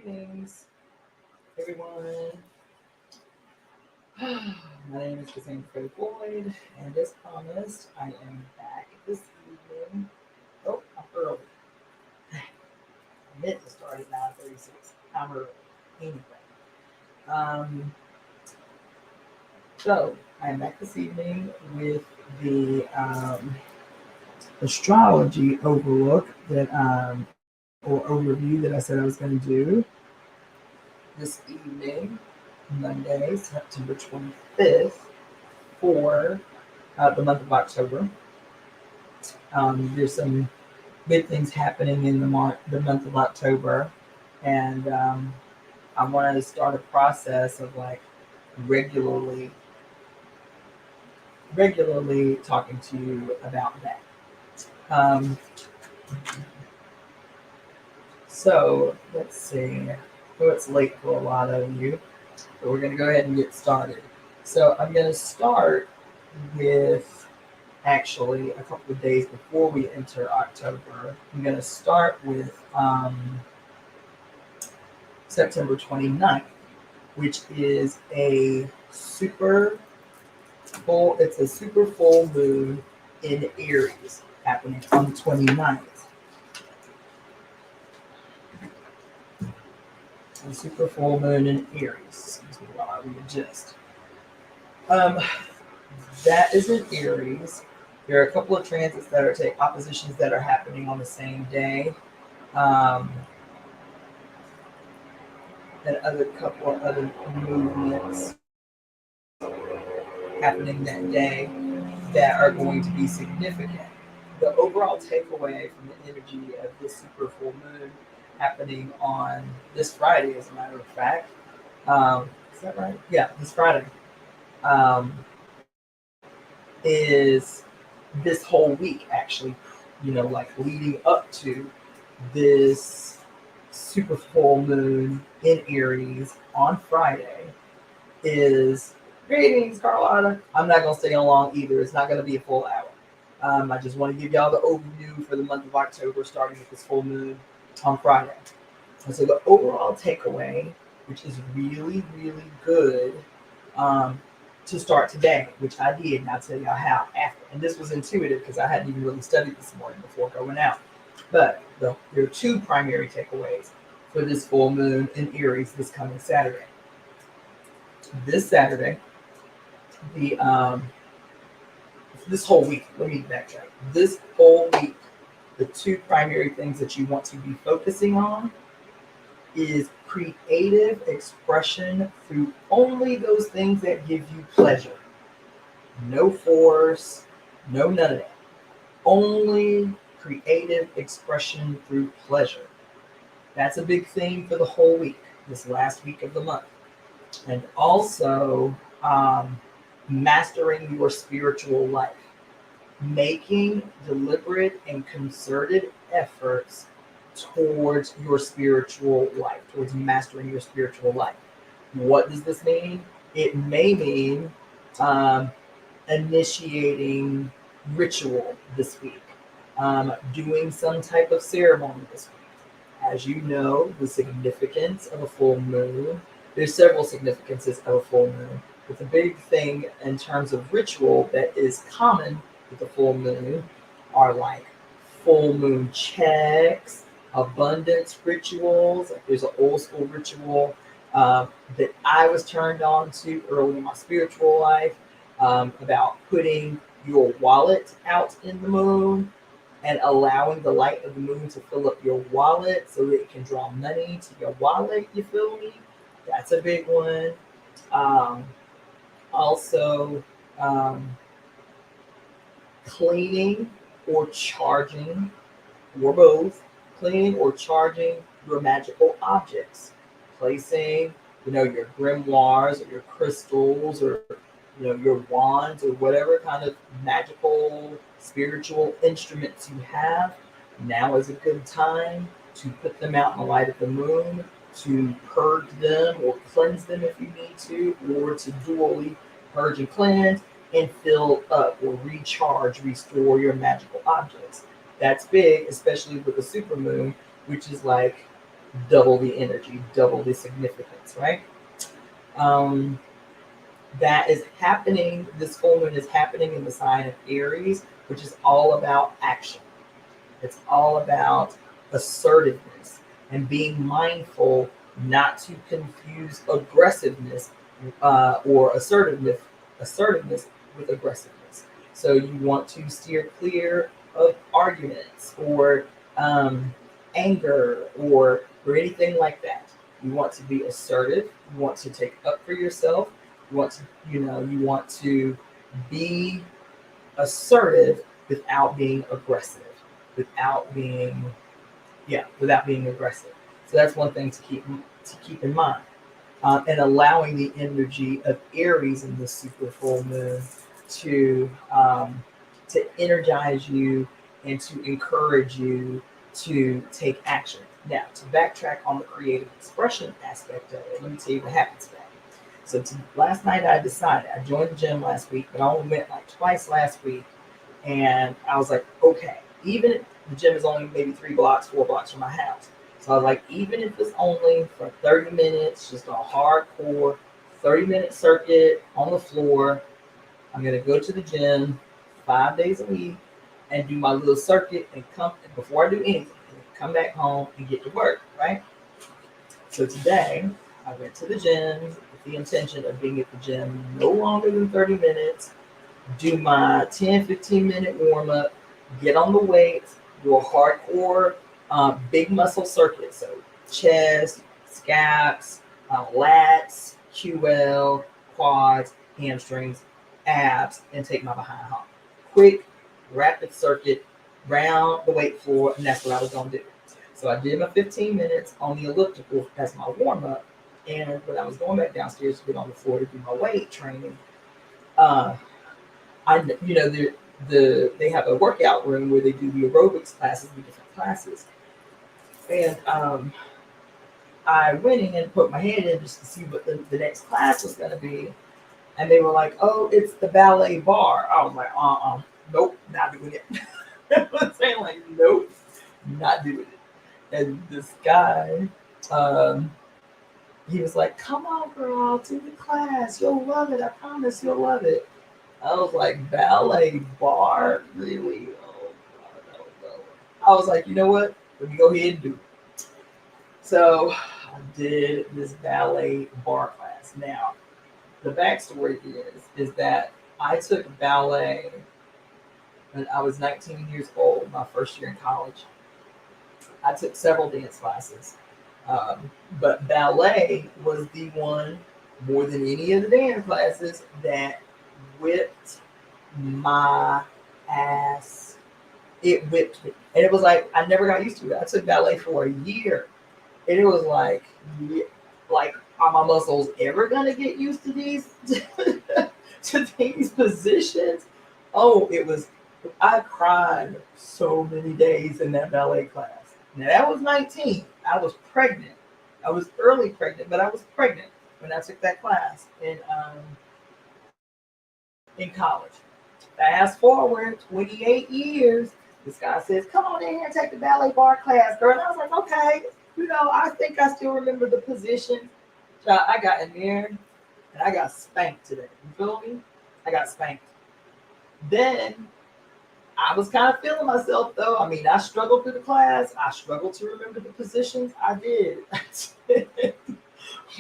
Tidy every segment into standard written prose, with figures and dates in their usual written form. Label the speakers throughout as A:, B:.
A: Greetings, everyone. My name is Cassandra Boyd, and as promised, I am back this evening. Oh, I'm early. I meant to start at 9:36. I'm early. Anyway, um, so I'm back this evening with the astrology overlook that or overview that I said I was going to do this evening, Monday, September 25th, for the month of October. There's some big things happening in the month of October, and I want to start a process of like regularly, regularly talking to you about that. Um, so let's see. Oh, it's late for a lot of you, but we're going to go ahead and get started. So I'm going to start with actually a couple of days before we enter October. I'm going to start with September 29th, which is a super full moon in Aries happening on the 29th. A super full moon in Aries. Excuse me while I readjust. Um, that is in Aries. There are a couple of transits that are oppositions that are happening on the same day. Um, and other couple of other movements happening that day that are going to be significant. The overall takeaway from the energy of this super full moon happening on this Friday, as a matter of fact, is that right? Yeah, this Friday um, is this whole week actually, like leading up to this super full moon in Aries on Friday is greetings, Carlotta. I'm not going to stay on long either. It's not going to be a full hour. I just want to give y'all the overview for the month of October, starting with this full moon on Friday. And so the overall takeaway, which is really, really good to start today, which I did, and I'll tell y'all how after. And this was intuitive because I hadn't even really studied this morning before going out. But there are two primary takeaways for this full moon in Aries this coming Saturday. This Saturday, this whole week, let me backtrack. This whole week, the two primary things that you want to be focusing on is creative expression through only those things that give you pleasure. No force, no none of that. Only creative expression through pleasure. That's a big theme for the whole week, this last week of the month. And also mastering your spiritual life, making deliberate and concerted efforts towards your spiritual life, towards mastering your spiritual life. What does this mean? It may mean initiating ritual this week, doing some type of ceremony this week. As you know, the significance of a full moon, there's several significances of a full moon. But the big thing in terms of ritual that is common with the full moon are like full moon checks, abundance rituals. Like there's an old school ritual that I was turned on to early in my spiritual life about putting your wallet out in the moon and allowing the light of the moon to fill up your wallet so that it can draw money to your wallet. You feel me? That's a big one. Also, cleaning or charging, or both, cleaning or charging your magical objects, placing, your grimoires or your crystals or, your wands or whatever kind of magical spiritual instruments you have. Now is a good time to put them out in the light of the moon, to purge them or cleanse them if you need to, or to dually purge and cleanse and fill up or recharge, restore your magical objects. That's big, especially with the supermoon, which is like double the energy, double the significance, right? Um, that is happening. This full moon is happening in the sign of Aries, which is all about action. It's all about assertiveness and being mindful not to confuse aggressiveness or assertiveness with aggressiveness. So you want to steer clear of arguments or um, anger or anything like that. You want to be assertive. You want to take up for yourself. You want to you want to be assertive without being aggressive, without being without being aggressive. So that's one thing to keep in mind, and allowing the energy of Aries in the super full moon to to energize you and to encourage you to take action. Now, to backtrack on the creative expression aspect of it, let me tell you what happened today. So last night I decided I joined the gym last week, but I only went like twice last week, and I was like, okay, even if the gym is only maybe 3 blocks, 4 blocks from my house. So I was like, even if it's only for 30 minutes, just a hardcore 30-minute circuit on the floor, I'm gonna go to the gym 5 days a week and do my little circuit and come before I do anything, come back home and get to work, right? So today I went to the gym with the intention of being at the gym no longer than 30 minutes, do my 10-15 minute warm up, get on the weights, do a hardcore big muscle circuit. So chest, scaps, lats, QL, quads, hamstrings, abs, and take my behind home. Quick, rapid circuit, round the weight floor, and that's what I was going to do. So I did my 15 minutes on the elliptical as my warm up. And when I was going back downstairs to get on the floor to do my weight training, they have a workout room where they do the aerobics classes, the different classes. And I went in and put my head in just to see what the next class was going to be. And they were like, oh, it's the ballet bar. I was like, nope, not doing it. I was saying, like, nope, not doing it. And this guy, he was like, come on, girl, do the class. You'll love it. I promise you'll love it. I was like, ballet bar? Really? Oh, God, I don't know. I was like, you know what? Let me go ahead and do it. So I did this ballet bar class. Now, the backstory is that I took ballet when I was 19 years old, my first year in college. I took several dance classes, but ballet was the one, more than any of the dance classes, that whipped my ass. It whipped me. And it was like, I never got used to it. I took ballet for a year. And it was like, are my muscles ever gonna get used to these to these positions? Oh, I cried so many days in that ballet class. Now that was 19. I was pregnant. I was early pregnant, but I was pregnant when I took that class in college. Fast forward 28 years, this guy says, come on in here and take the ballet bar class, girl. And I was like, okay, I think I still remember the position. So I got in there and I got spanked today. You feel me? I got spanked. Then I was kind of feeling myself though. I mean, I struggled through the class. I struggled to remember the positions. I did.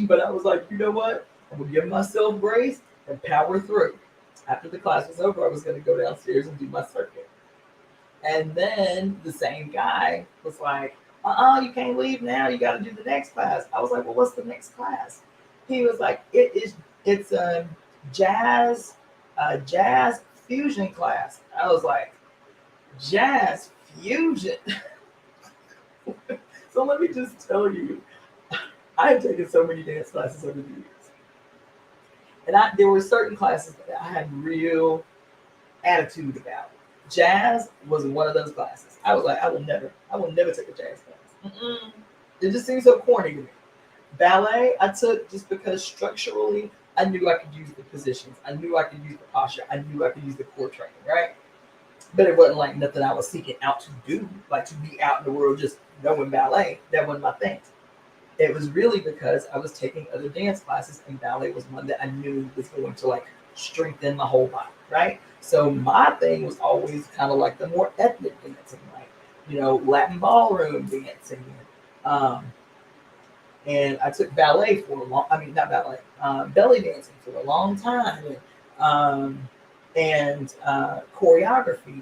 A: But I was like, you know what? I'm going to give myself grace and power through. After the class was over, I was going to go downstairs and do my circuit. And then the same guy was like, you can't leave now. You got to do the next class. I was like, well, what's the next class? He was like, it's a jazz fusion class. I was like, jazz fusion. So let me just tell you, I have taken so many dance classes over the years. And there were certain classes that I had real attitude about. Jazz was one of those classes. I was like, I will never take a jazz class. It just seems so corny to me. Ballet, I took just because structurally, I knew I could use the positions. I knew I could use the posture. I knew I could use the core training, right? But it wasn't like nothing I was seeking out to do, like to be out in the world just knowing ballet. That wasn't my thing. It was really because I was taking other dance classes, and ballet was one that I knew was going to like strengthen my whole body, right? So my thing was always kind of like the more ethnic dancing, like Latin ballroom dancing, um, and I took ballet for a long. I mean, not ballet, belly dancing for a long time, and choreography,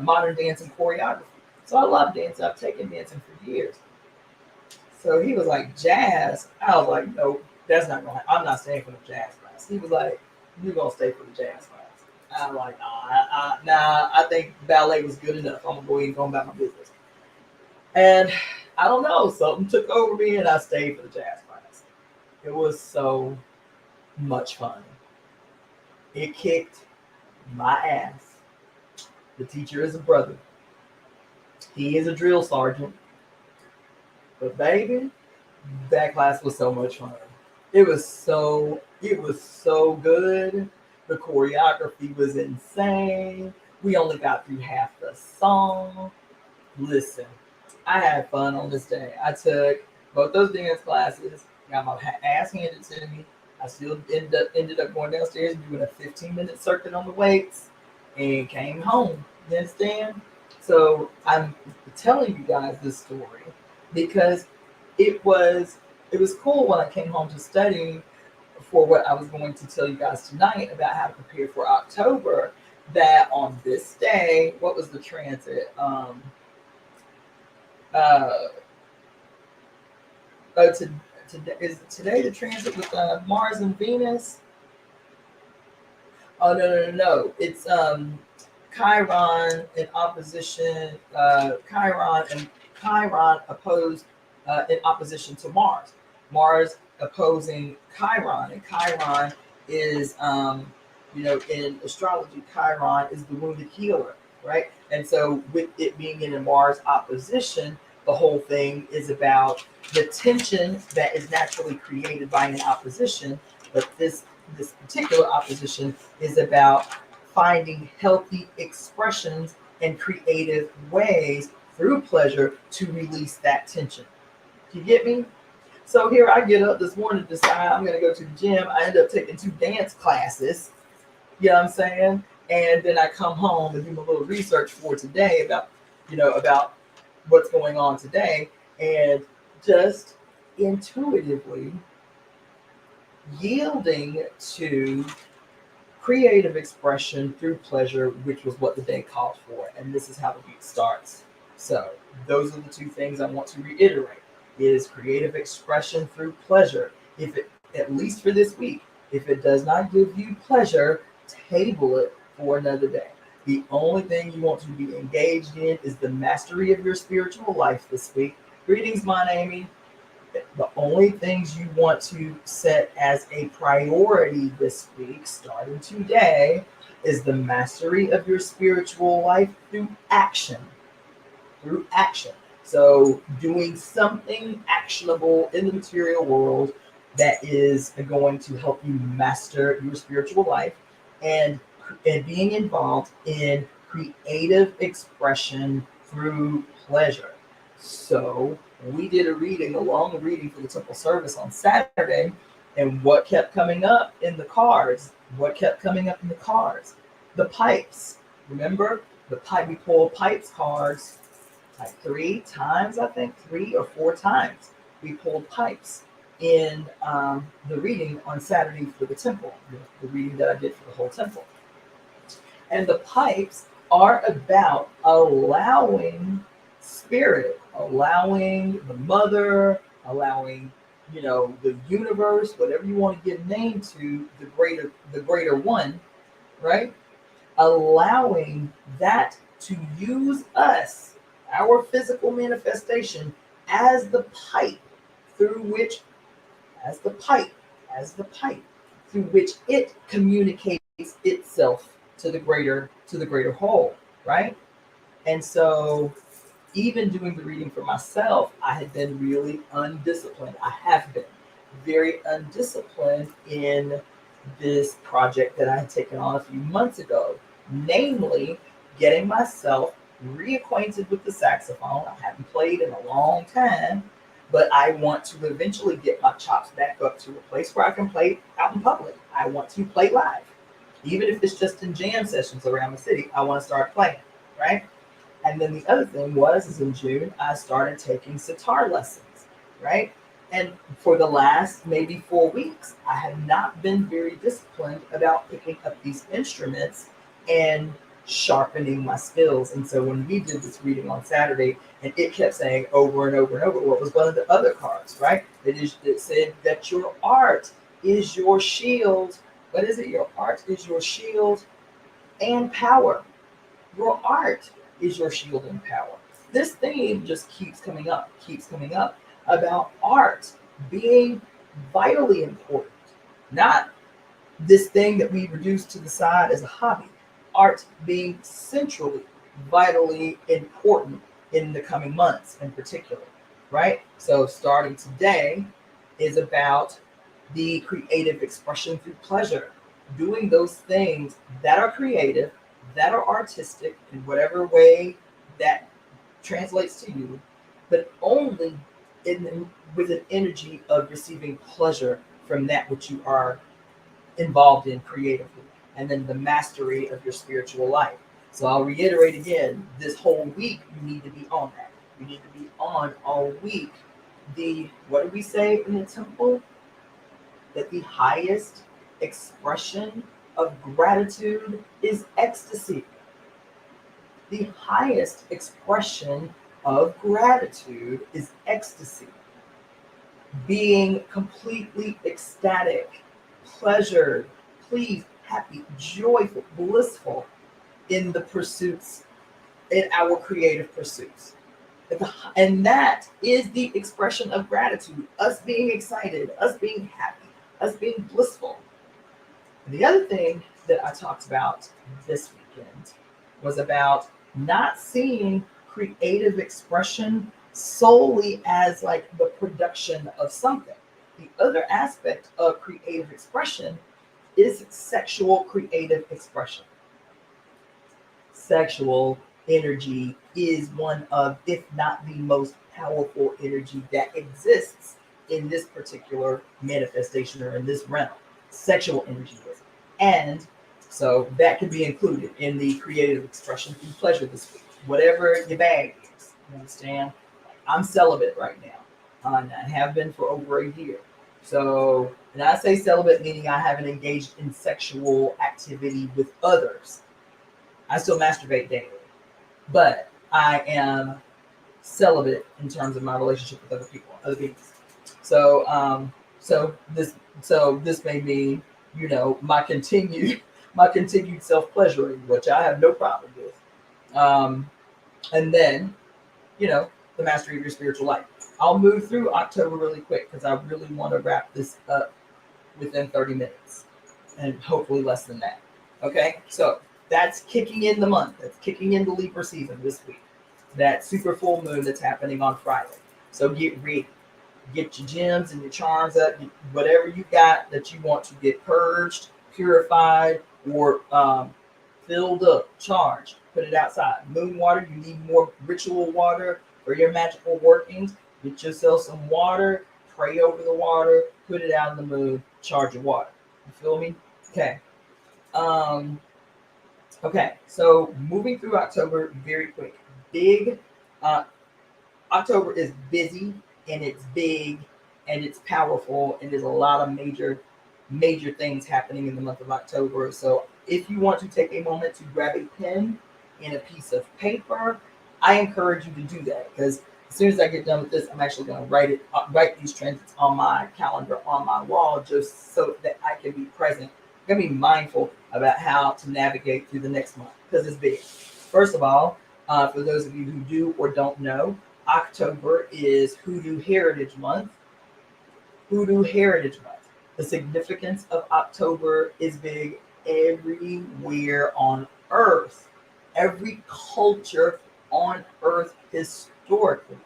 A: modern dance and choreography. So I love dancing. I've taken dancing for years. So he was like, jazz. I was like, no, that's not going to happen. I'm not staying for the jazz class. He was like, you're going to stay for the jazz class. I was like, nah, I think ballet was good enough. I'm going to go ahead and go about my business. And I don't know, something took over me and I stayed for the jazz class. It was so much fun. It kicked my ass. The teacher is a brother. He is a drill sergeant. But baby, that class was so much fun. It was so good. The choreography was insane. We only got through half the song. Listen, I had fun on this day. I took both those dance classes, got my ass handed to me. I still ended up going downstairs and doing a 15-minute circuit on the weights and came home. You understand? So I'm telling you guys this story because it was it was cool when I came home to study for what I was going to tell you guys tonight about how to prepare for October. That on this day, what was the transit? Uh, is today the transit with Mars and Venus? Oh no! It's Chiron in opposition. Chiron opposed in opposition to Mars. Mars opposing Chiron, and Chiron is in astrology, Chiron is the wounded healer, right? And so with it being in a Mars opposition, the whole thing is about the tension that is naturally created by an opposition. But this particular opposition is about finding healthy expressions and creative ways through pleasure to release that tension. You get me? So here I get up this morning to decide I'm going to go to the gym. I end up taking 2 dance classes. You know what I'm saying? And then I come home and do my little research for today about what's going on today, and just intuitively yielding to creative expression through pleasure, which was what the day called for. And this is how the week starts. So those are the 2 things I want to reiterate is creative expression through pleasure. If it, at least for this week, if it does not give you pleasure, table it for another day. The only thing you want to be engaged in is the mastery of your spiritual life this week. Greetings, my Amy. The only things you want to set as a priority this week, starting today, is the mastery of your spiritual life through action. Through action. So doing something actionable in the material world that is going to help you master your spiritual life, and being involved in creative expression through pleasure. So we did a long reading for the temple service on Saturday, and what kept coming up in the cards? What kept coming up in the cards? The pipes. Remember the pipe? We pulled pipes cards like 3 times, I think 3 or 4 times. We pulled pipes in the reading on Saturday for the temple, the reading that I did for the whole temple. And the pipes are about allowing spirit, allowing the mother, allowing the universe, whatever you want to give name to, the greater one, right? Allowing that to use us, our physical manifestation, as the pipe through which, as the pipe, through which it communicates itself to the greater whole, right? And so even doing the reading for myself, I had been really undisciplined. I have been very undisciplined in this project that I had taken on a few months ago, namely getting myself reacquainted with the saxophone. I haven't played in a long time, but I want to eventually get my chops back up to a place where I can play out in public. I want to play live. Even if it's just in jam sessions around the city, I want to start playing, right? And then the other thing is in June, I started taking sitar lessons, right? And for the last maybe 4 weeks, I have not been very disciplined about picking up these instruments and sharpening my skills. And so when we did this reading on Saturday, and it kept saying over and over and over what was one of the other cards, right? It said that your art is your shield. What is it? Your art is your shield and power. Your art is your shield and power. This theme just keeps coming up about art being vitally important, not this thing that we reduce to the side as a hobby. Art being centrally, vitally important in the coming months in particular, right? So starting today is about the creative expression through pleasure, doing those things that are creative, that are artistic in whatever way that translates to you, but only with an energy of receiving pleasure from that which you are involved in creatively, and then the mastery of your spiritual life. So I'll reiterate again, this whole week you need to be on that. You need to be on all week. What do we say in the temple? That the highest expression of gratitude is ecstasy. The highest expression of gratitude is ecstasy. Being completely ecstatic, pleasured, pleased, happy, joyful, blissful in the pursuits, in our creative pursuits. And that is the expression of gratitude. Us being excited, us being happy, us being blissful. And the other thing that I talked about this weekend was about not seeing creative expression solely as like the production of something. The other aspect of creative expression is sexual creative expression. Sexual energy is one of, if not the most powerful energy that exists in this particular manifestation or in this realm. Sexual energy is. And so that can be included in the creative expression through pleasure this week. Whatever your bag is. You understand? I'm celibate right now. And I have been for over a year. So, and I say celibate meaning I haven't engaged in sexual activity with others. I still masturbate daily. But I am celibate in terms of my relationship with other people, other beings. So this may mean, my continued self-pleasuring, which I have no problem with. And then, the mastery of your spiritual life. I'll move through October really quick because I really want to wrap this up within 30 minutes and hopefully less than that. Okay, so that's kicking in the month. That's kicking in the Libra season this week. That super full moon that's happening on Friday. So get ready. Get your gems and your charms up. Whatever you got that you want to get purged, purified, or filled up, charged. Put it outside. Moon water, you need more ritual water for your magical workings. Get yourself some water, pray over the water, put it out in the moon, charge your water. You feel me? Okay. Okay, so moving through October very quick. October is busy and it's big and it's powerful and there's a lot of major things happening in the month of October. So if you want to take a moment to grab a pen and a piece of paper, I encourage you to do that because as soon as I get done with this, I'm actually going to write these transits on my calendar on my wall just so that I can be present. I'm going to be mindful about how to navigate through the next month because it's big. First of all, for those of you who do or don't know, October is Hoodoo Heritage Month. Hoodoo Heritage Month. The significance of October is big everywhere on Earth. Every culture on Earth historically.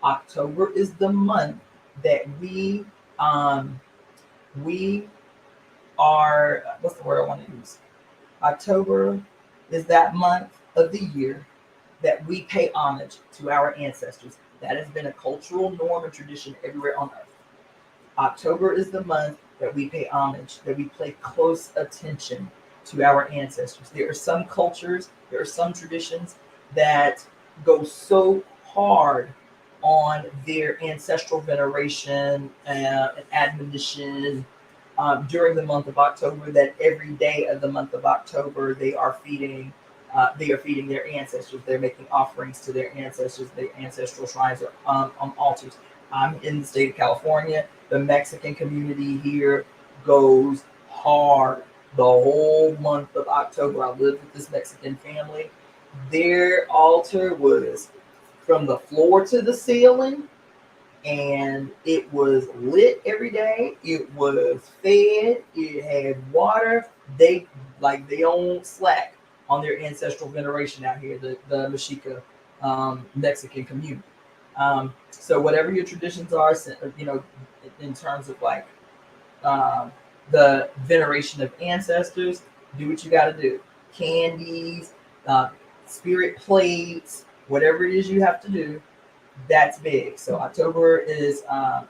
A: October is the month that we are, what's the word I want to use? October is that month of the year that we pay homage to our ancestors. That has been a cultural norm and tradition everywhere on earth. October is the month that we pay homage, that we pay close attention to our ancestors. There are some cultures, there are some traditions that go so hard on their ancestral veneration and admonition during the month of October that every day of the month of October they are feeding their ancestors. They're making offerings to their ancestors. Their ancestral shrines are on altars. I'm in the state of California. The Mexican community here goes hard the whole month of October. I lived with this Mexican family. Their altar was from the floor to the ceiling, and it was lit every day. It was fed. It had water. They don't slack on their ancestral veneration out here. The Mexica Mexican community. So whatever your traditions are, in terms of like um, the veneration of ancestors, do what you got to do. Candies, uh, spirit plates, whatever it is you have to do, that's big. So October is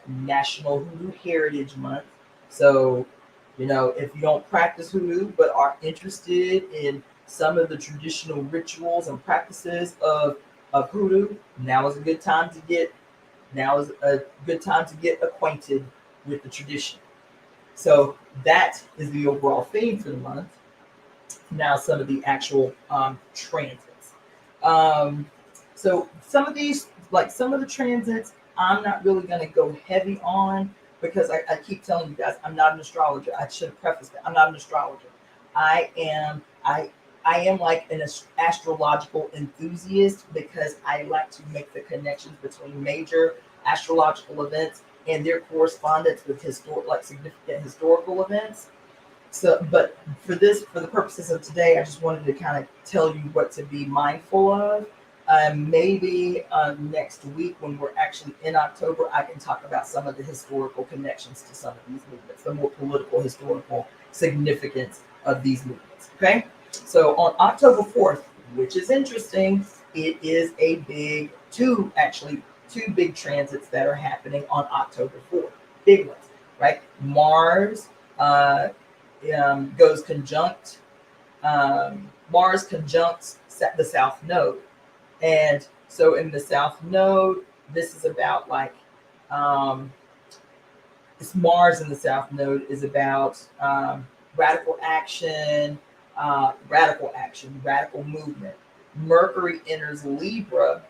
A: National Hoodoo Heritage Month. So, if you don't practice hoodoo but are interested in some of the traditional rituals and practices of hoodoo, now is a good time to get acquainted with the tradition. So that is the overall theme for the month. Now some of the actual transits. Um, so some of the transits, I'm not really going to go heavy on because I keep telling you guys I'm not an astrologer. I should have prefaced that I'm not an astrologer. I am I I am like an astrological enthusiast because I like to make the connections between major astrological events and their correspondence with significant historical events. So, but for the purposes of today, I just wanted to kind of tell you what to be mindful of. Maybe next week, when we're actually in October, I can talk about some of the historical connections to some of these movements, the more political, historical significance of these movements. Okay, so on October 4th, which is interesting, it is a two big transits that are happening on October 4th. Big ones, right? Mars. Goes conjunct Mars conjuncts the South Node, and so in the South Node, this is about this Mars in the South Node is about radical movement. Mercury enters Libra,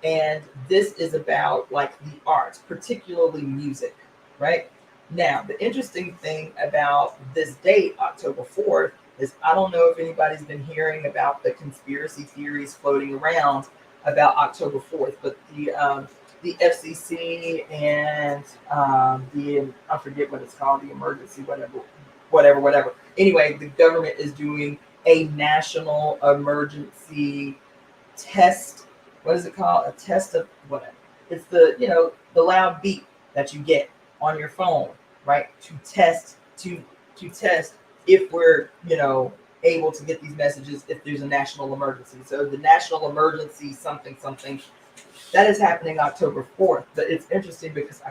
A: and this is about like the arts, particularly music, right? Now, the interesting thing about this date, October 4th, is I don't know if anybody's been hearing about the conspiracy theories floating around about October 4th, but the FCC and I forget what it's called, the emergency, whatever. Anyway, the government is doing a national emergency test. What is it called? A test of whatever. It's the loud beep that you get on your phone, right? To test if we're able to get these messages if there's a national emergency. So the national emergency something that is happening October 4th. But it's interesting because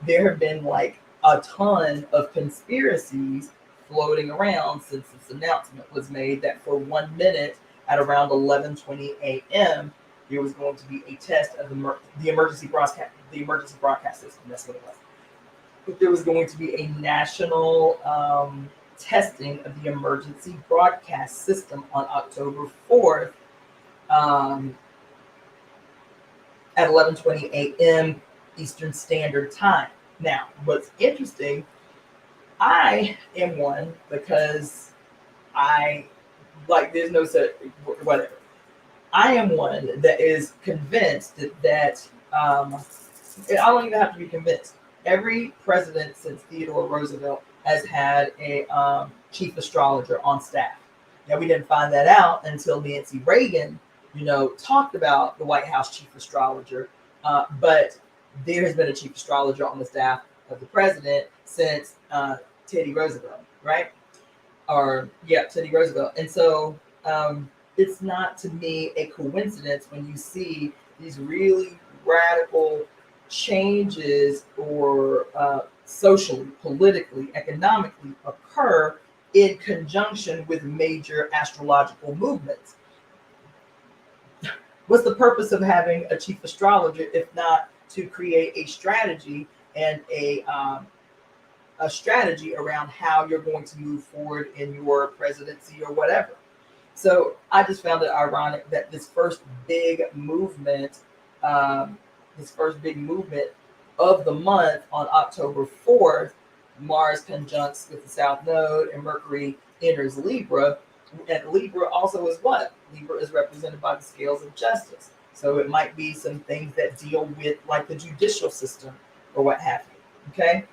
A: there have been like a ton of conspiracies floating around since this announcement was made that for 1 minute at around 11:20 a.m. there was going to be a test of the emergency broadcast system. That's what it was. But there was going to be a national testing of the emergency broadcast system on October 4th at 11:20 a.m. Eastern Standard Time. Now, what's interesting, I am one because I there's no such whatever. I am one that is convinced that I don't even have to be convinced. Every president since Theodore Roosevelt has had a chief astrologer on staff. Now, we didn't find that out until Nancy Reagan, talked about the White House chief astrologer. But there has been a chief astrologer on the staff of the president since Teddy Roosevelt, right? Teddy Roosevelt. And so it's not to me a coincidence when you see these really, radical changes or socially, politically, economically occur in conjunction with major astrological movements. What's the purpose of having a chief astrologer if not to create a strategy and a strategy around how you're going to move forward in your presidency or whatever? So I just found it ironic that this first big movement, um, of the month on October 4th, Mars conjuncts with the South Node and Mercury enters Libra. And Libra also is what? Libra is represented by the scales of justice. So it might be some things that deal with like the judicial system or what have you. Okay.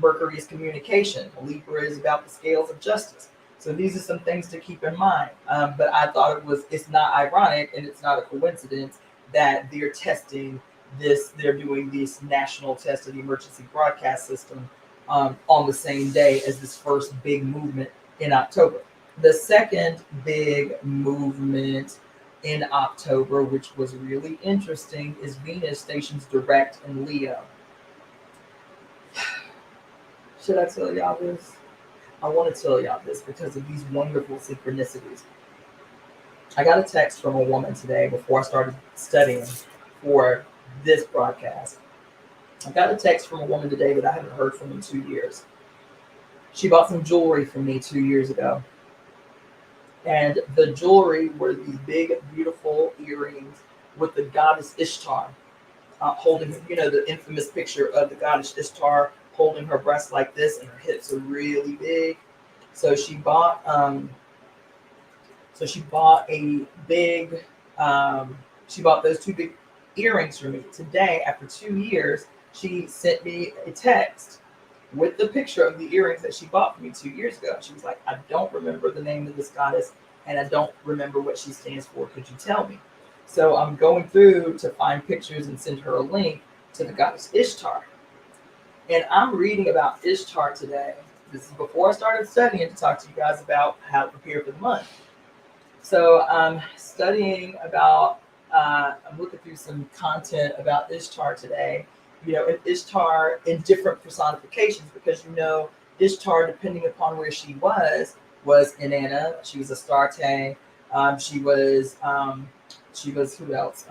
A: Mercury is communication. Libra is about the scales of justice. So these are some things to keep in mind. But I thought it's not ironic and it's not a coincidence that they're testing this, they're doing this national test of the emergency broadcast system on the same day as this first big movement in October. The second big movement in October, which was really interesting, is Venus stations direct in Leo. Should I tell y'all this? I want to tell y'all this because of these wonderful synchronicities. I got a text from a woman today before I started studying for this broadcast. I got a text from a woman today that I haven't heard from in 2 years. She bought some jewelry from me 2 years ago. And the jewelry were these big, beautiful earrings with the goddess Ishtar holding, the infamous picture of the goddess Ishtar holding her breasts like this, and her hips are really big. So she bought a big, she bought those two big earrings for me. Today, after 2 years, she sent me a text with the picture of the earrings that she bought for me 2 years ago. She was like, I don't remember the name of this goddess, and I don't remember what she stands for. Could you tell me? So I'm going through to find pictures and send her a link to the goddess Ishtar. And I'm reading about Ishtar today. This is before I started studying to talk to you guys about how to prepare for the month. So I'm studying about, I'm looking through some content about Ishtar today. And Ishtar in different personifications, because Ishtar, depending upon where she was Inanna, she was Astarte, she was who else?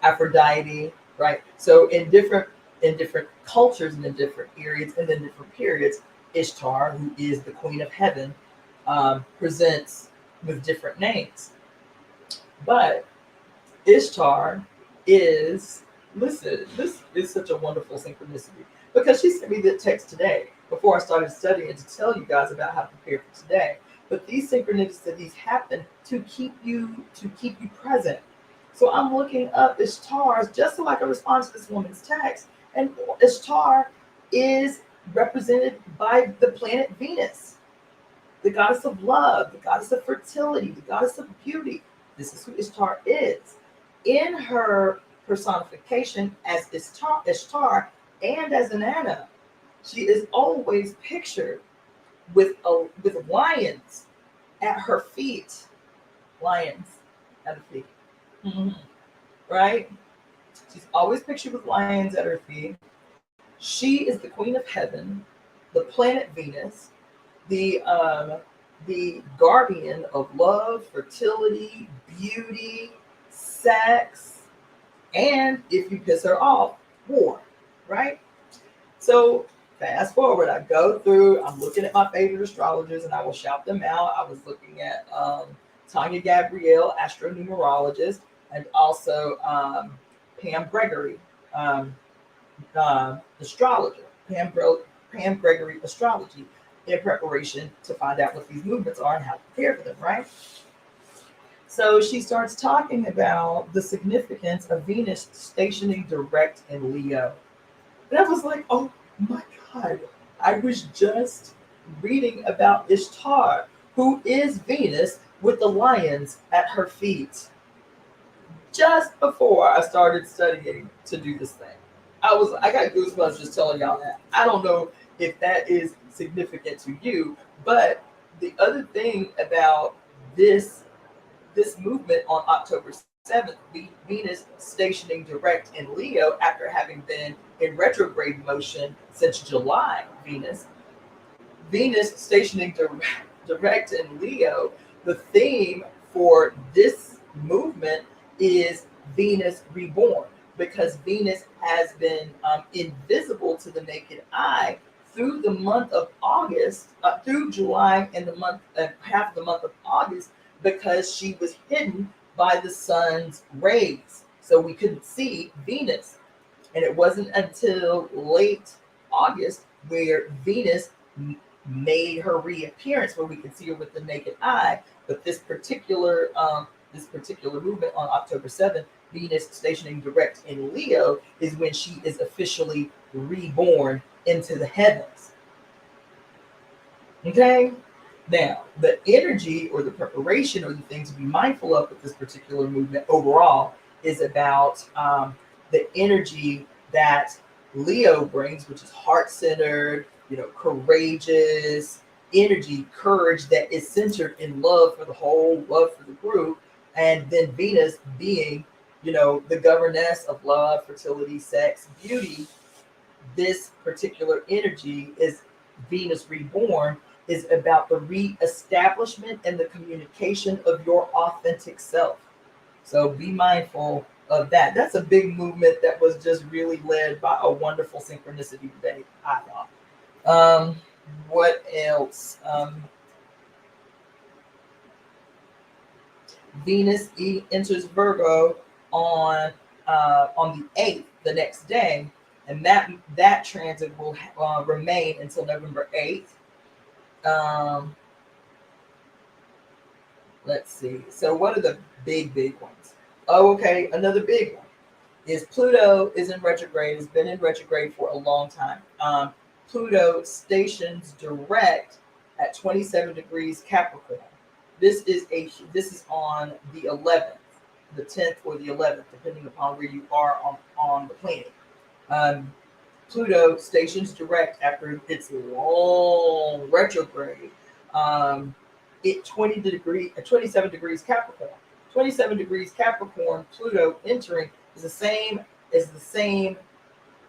A: Aphrodite, right? So in different cultures and in different periods and in different periods, Ishtar, who is the queen of heaven, presents with different names. But Ishtar is, listen, this is such a wonderful synchronicity, because she sent me the text today before I started studying to tell you guys about how to prepare for today. But these synchronicities happen to keep you present. So I'm looking up Ishtar just so I can respond to this woman's text. And Ishtar is represented by the planet Venus, the goddess of love, the goddess of fertility, the goddess of beauty. This is who Ishtar is. In her personification as Ishtar and as Inanna, she is always pictured with lions at her feet. Lions at her feet. Mm-hmm. Right? She's always pictured with lions at her feet. She is the queen of heaven, the planet Venus, the guardian of love, fertility, beauty, sex, and if you piss her off, war, right? So fast forward, I go through, I'm looking at my favorite astrologers and I will shout them out. I was looking at Tanya Gabrielle, astronumerologist, and also Pam Gregory, astrologer, Pam Gregory Astrology, in preparation to find out what these movements are and how to prepare for them, right? So she starts talking about the significance of Venus stationing direct in Leo. And I was like, oh my God, I was just reading about Ishtar, who is Venus with the lions at her feet, just before I started studying to do this thing. I got goosebumps just telling y'all that. I don't know if that is significant to you, but the other thing about this movement on October 7th, Venus stationing direct in Leo after having been in retrograde motion since July. Venus stationing direct in Leo. The theme for this movement is Venus reborn, because Venus has been invisible to the naked eye through the month of August, through July and the month, half the month of August, because she was hidden by the sun's rays. So we couldn't see Venus. And it wasn't until late August where Venus made her reappearance, where we could see her with the naked eye. But this particular movement on October 7th, Venus stationing direct in Leo, is when she is officially reborn into the heavens. Okay? Now, the energy or the preparation or the thing to be mindful of with this particular movement overall is about the energy that Leo brings, which is heart-centered, courageous energy, courage that is centered in love for the whole, love for the group. And then Venus being, the governess of love, fertility, sex, beauty. This particular energy is Venus reborn, is about the re-establishment and the communication of your authentic self. So be mindful of that. That's a big movement that was just really led by a wonderful synchronicity today, I thought. What else? Venus enters Virgo on the 8th, the next day, and that transit will remain until November 8th. Let's see. So what are the big ones? Oh, okay. Another big one is Pluto is in retrograde. It's been in retrograde for a long time. Pluto stations direct at 27 degrees Capricorn. This is on the 11th, the 10th or the 11th, depending upon where you are on the planet. Pluto stations direct after its long retrograde. 27 degrees Capricorn. 27 degrees Capricorn, Pluto entering is the same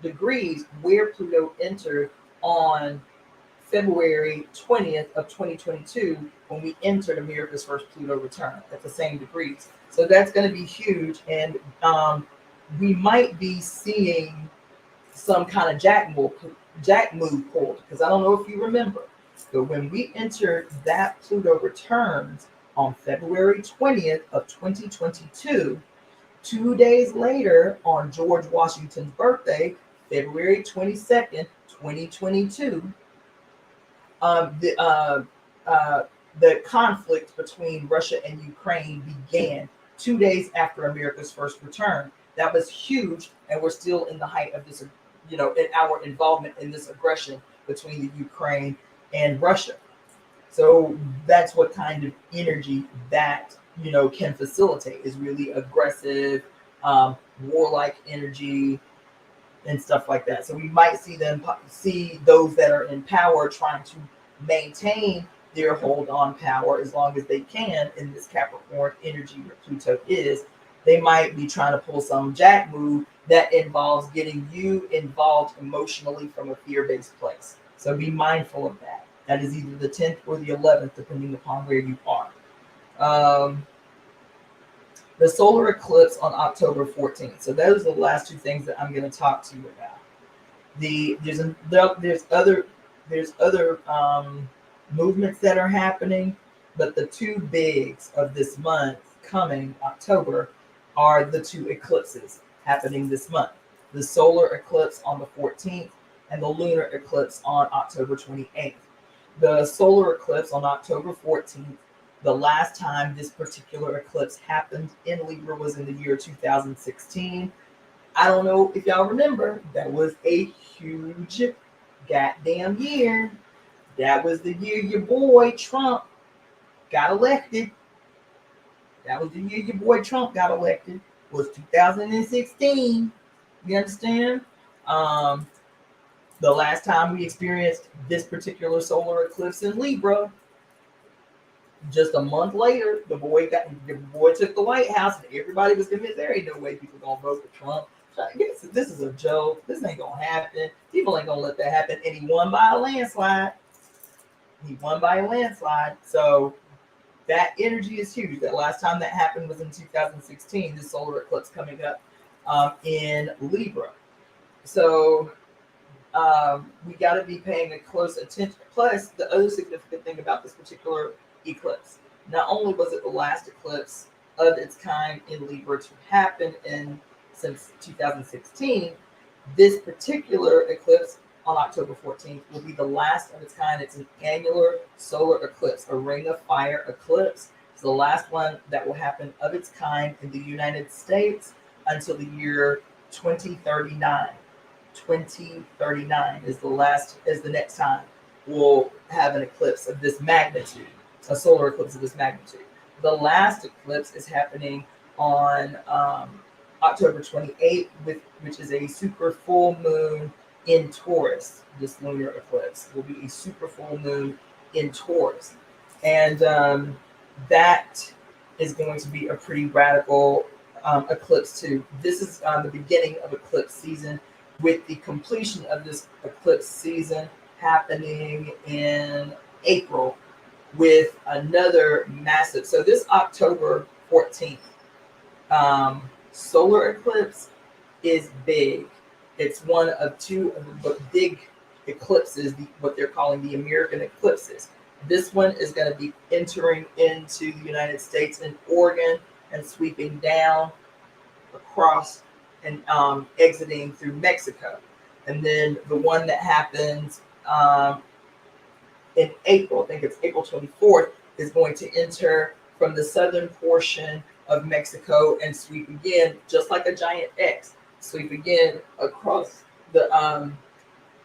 A: degrees where Pluto entered on February 20th of 2022 when we entered America's first Pluto return at the same degrees. So that's going to be huge, and we might be seeing some kind of jack move pulled, because I don't know if you remember, but when we entered that Pluto returns on February 20th of 2022, 2 days later on George Washington's birthday, February 22nd, 2022, the conflict between Russia and Ukraine began 2 days after America's first return. That was huge, and we're still in the height of this, in our involvement in this aggression between the Ukraine and Russia. So that's what kind of energy that, can facilitate, is really aggressive, warlike energy and stuff like that. So we might see those that are in power trying to maintain their hold on power as long as they can in this Capricorn energy where Pluto is. They might be trying to pull some jack move that involves getting you involved emotionally from a fear-based place. So be mindful of that. That is either the 10th or the 11th, depending upon where you are. The solar eclipse on October 14th. So those are the last two things that I'm going to talk to you about. There's other movements that are happening, but the two bigs of this month coming October are the two eclipses happening this month. The solar eclipse on the 14th and the lunar eclipse on October 28th. The solar eclipse on October 14th, the last time this particular eclipse happened in Libra was in the year 2016. I don't know if y'all remember, that was a huge goddamn year. That was the year your boy Trump got elected. That was the year your boy Trump got elected, was 2016. You understand? The last time we experienced this particular solar eclipse in Libra Just a month later, the boy took the White House, and everybody was convinced there ain't no way people gonna vote for Trump. So I guess this is a joke. This ain't gonna happen. People ain't gonna let that happen. And he won by a landslide. He won by a landslide. So that energy is huge. The last time that happened was in 2016. This solar eclipse coming up in Libra. So we got to be paying a close attention. Plus, the other significant thing about this particular eclipse, not only was it the last eclipse of its kind in Libra to happen since 2016, this particular eclipse on October 14th will be the last of its kind. It's an annular solar eclipse, a ring of fire eclipse. It's the last one that will happen of its kind in the United States until the year 2039. 2039 is the next time we'll have an eclipse of this magnitude, a solar eclipse of this magnitude. The last eclipse is happening on October 28th, which is a super full moon in Taurus. This lunar eclipse will be a super full moon in Taurus, and that is going to be a pretty radical eclipse too. This is the beginning of eclipse season, with the completion of this eclipse season happening in April with another massive. So this October 14th solar eclipse is big. It's one of two of the big eclipses, what they're calling the American eclipses. This one is going to be entering into the United States in Oregon and sweeping down across and exiting through Mexico. And then the one that happens in April, I think it's April 24th, is going to enter from the southern portion of Mexico and sweep again, just like a giant X, sweep again across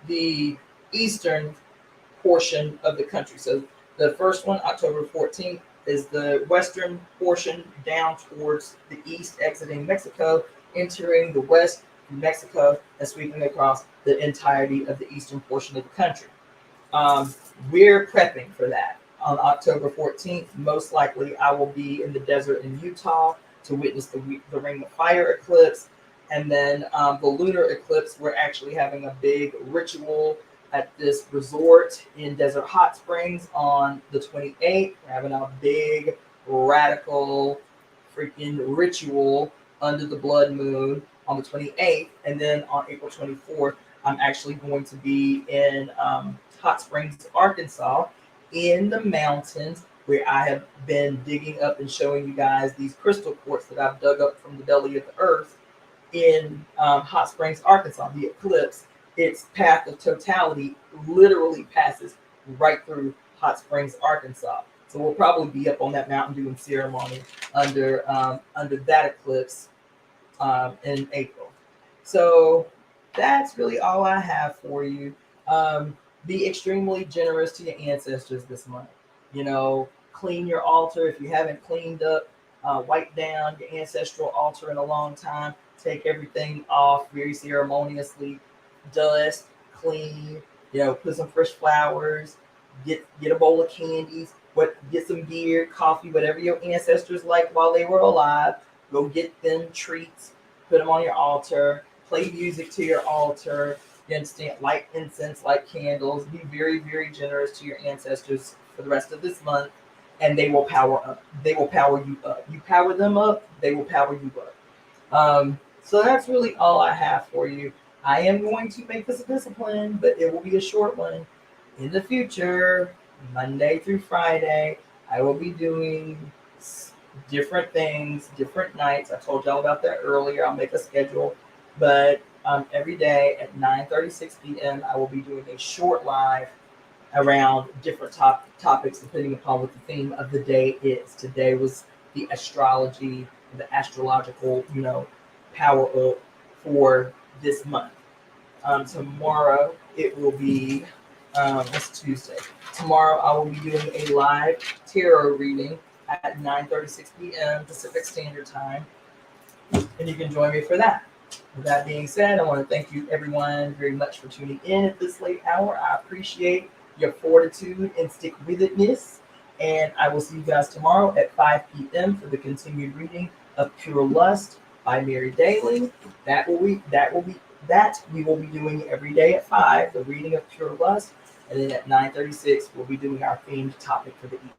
A: the eastern portion of the country. So the first one, October 14th, is the western portion down towards the east, exiting Mexico, entering the west from Mexico, and sweeping across the entirety of the eastern portion of the country. We're prepping for that. On October 14th, most likely I will be in the desert in Utah to witness the Ring of Fire eclipse. And then the lunar eclipse, we're actually having a big ritual at this resort in Desert Hot Springs on the 28th. We're having a big, radical, freaking ritual under the blood moon on the 28th. And then on April 24th, I'm actually going to be in Hot Springs, Arkansas, in the mountains, where I have been digging up and showing you guys these crystal quartz that I've dug up from the belly of the earth in Hot Springs, Arkansas. The eclipse, its path of totality, literally passes right through Hot Springs, Arkansas. So we'll probably be up on that mountain doing ceremony under that eclipse in April. So that's really all I have for you. Be extremely generous to your ancestors this month. Clean your altar. If you haven't cleaned up, wipe down your ancestral altar in a long time. Take everything off very ceremoniously. Dust, clean. Put some fresh flowers. Get a bowl of candies. Get some beer, coffee, whatever your ancestors liked while they were alive. Go get them treats. Put them on your altar. Play music to your altar. You understand? Light incense, light candles. Be very, very generous to your ancestors for the rest of this month, and they will power up. They will power you up. You power them up, they will power you up. So that's really all I have for you. I am going to make this a discipline, but it will be a short one. In the future, Monday through Friday, I will be doing different things, different nights. I told y'all about that earlier. I'll make a schedule, but every day at 9:36 p.m. I will be doing a short live around different topics depending upon what the theme of the day is. Today was the astrology, the astrological, power up for this month. Tomorrow it will be it's Tuesday. Tomorrow I will be doing a live tarot reading at 9:36 p.m. Pacific Standard Time, and you can join me for that. With that being said, I want to thank you everyone very much for tuning in at this late hour. I appreciate your fortitude and stick-with-itness. And I will see you guys tomorrow at 5 p.m. for the continued reading of Pure Lust by Mary Daly. That we will be doing every day at 5, the reading of Pure Lust, and then at 9:36 we'll be doing our themed topic for the evening.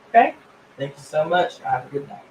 A: Okay? Thank you so much. Have a good night.